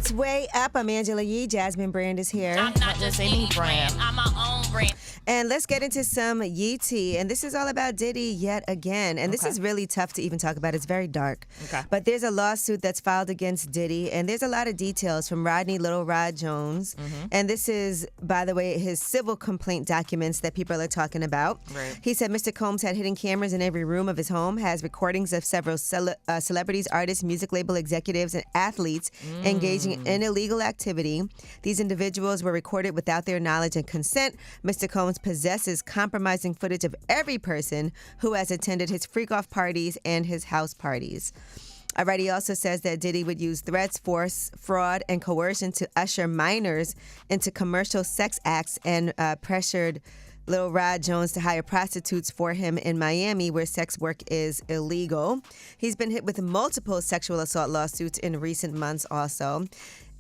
It's way up. I'm Angela Yee. Jasmine Brand is here. I'm not just any brand. I'm my own brand. And let's get into some Yee tea. And this is all about Diddy yet again. And this is really tough to even talk about. It's very dark. Okay. But there's a lawsuit that's filed against Diddy. And there's a lot of details from Rodney Little Rod Jones. And this is, by the way, his civil complaint documents that people are talking about. Right. He said Mr. Combs had hidden cameras in every room of his home, has recordings of several celebrities, artists, music label executives, and athletes engaging in illegal activity. These individuals were recorded without their knowledge and consent. Mr. Combs possesses compromising footage of every person who has attended his freak-off parties and his house parties. Alright, he also says that Diddy would use threats, force, fraud, and coercion to usher minors into commercial sex acts and pressured Lil Rod Jones to hire prostitutes for him in Miami, where sex work is illegal. He's been hit with multiple sexual assault lawsuits in recent months also.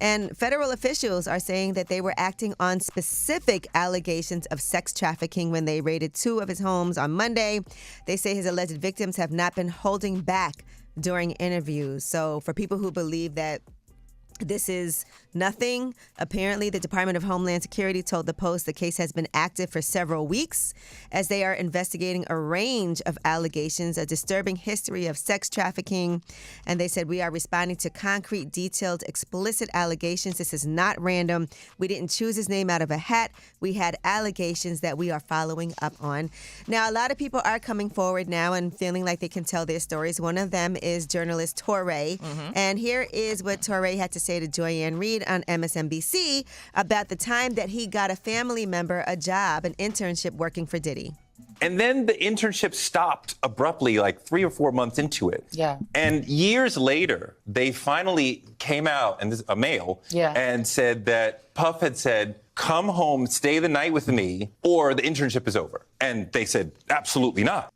And federal officials are saying that they were acting on specific allegations of sex trafficking when they raided 2 of his homes on Monday. They say his alleged victims have not been holding back during interviews. So for people who believe that this is nothing, apparently the Department of Homeland Security told the Post the case has been active for several weeks as they are investigating a range of allegations, a disturbing history of sex trafficking. And they said, we are responding to concrete, detailed, explicit allegations. This is not random. We didn't choose his name out of a hat. We had allegations that we are following up on. Now, a lot of people are coming forward now and feeling like they can tell their stories. One of them is journalist Touré. And here is what Touré had to say to Joyanne Reed on MSNBC about the time that he got a family member a job, an internship working for Diddy. And then the internship stopped abruptly, like 3 or 4 months into it. Yeah. And years later, they finally came out, and this a male, and said that Puff had said, come home, stay the night with me, or the internship is over. And they said, absolutely not.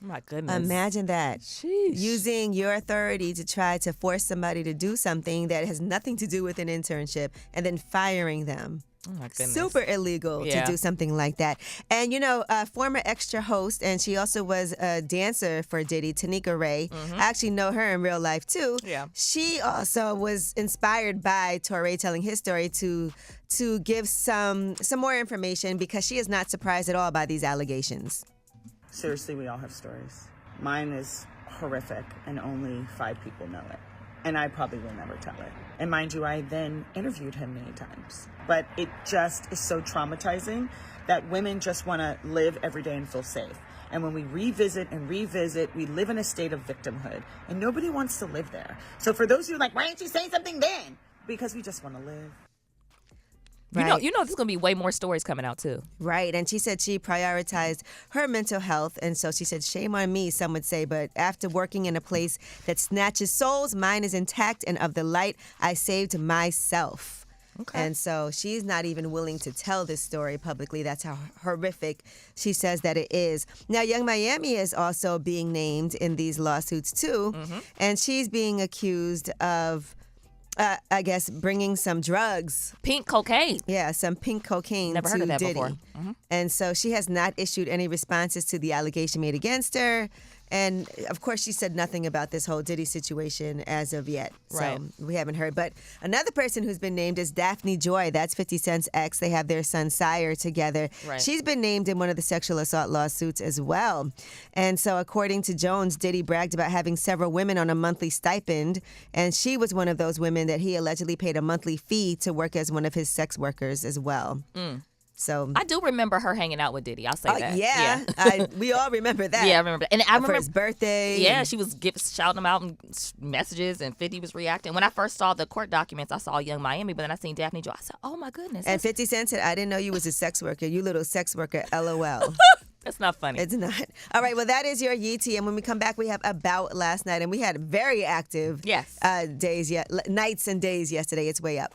Oh my goodness. Imagine that. Sheesh. Using your authority to try to force somebody to do something that has nothing to do with an internship and then firing them. Oh my goodness. Super illegal to do something like that. And, you know, a former extra host, and she also was a dancer for Diddy, Tanika Ray. I actually know her in real life, too. Yeah. She also was inspired by Touré telling his story to give some more information because she is not surprised at all by these allegations. Seriously, we all have stories. Mine is horrific, and only 5 people know it. And I probably will never tell it. And mind you, I then interviewed him many times. But it just is so traumatizing that women just want to live every day and feel safe. And when we revisit and revisit, we live in a state of victimhood. And nobody wants to live there. So for those of you like, why aren't you saying something then? Because we just want to live. Right. You know there's going to be way more stories coming out, too. Right. And she said she prioritized her mental health. And so she said, shame on me, some would say. But after working in a place that snatches souls, mine is intact. And of the light, I saved myself. Okay. And so she's not even willing to tell this story publicly. That's how horrific she says that it is. Now, Young Miami is also being named in these lawsuits, too. And she's being accused of I guess bringing some drugs. Pink cocaine. Yeah, some pink cocaine Never to heard of that Diddy. before. And so she has not issued any responses to the allegation made against her. And, of course, she said nothing about this whole Diddy situation as of yet. Right. So we haven't heard. But another person who's been named is Daphne Joy. That's 50 Cent's ex. They have their son, Sire, together. Right. She's been named in one of the sexual assault lawsuits as well. And so according to Jones, Diddy bragged about having several women on a monthly stipend. And she was one of those women that he allegedly paid a monthly fee to work as one of his sex workers as well. So I do remember her hanging out with Diddy. I'll say that. Yeah. We all remember that. Yeah, I remember that. And I remember for his birthday. Yeah, she was shouting him out in messages, and 50 was reacting. When I first saw the court documents, I saw Young Miami, but then I seen Daphne Joy. I said, oh, my goodness. And 50 Cent said, I didn't know you was a sex worker. You little sex worker, LOL. That's not funny. It's not. All right, well, that is your Yee tea. And when we come back, we have About last night. And we had very active nights and days yesterday. It's way up.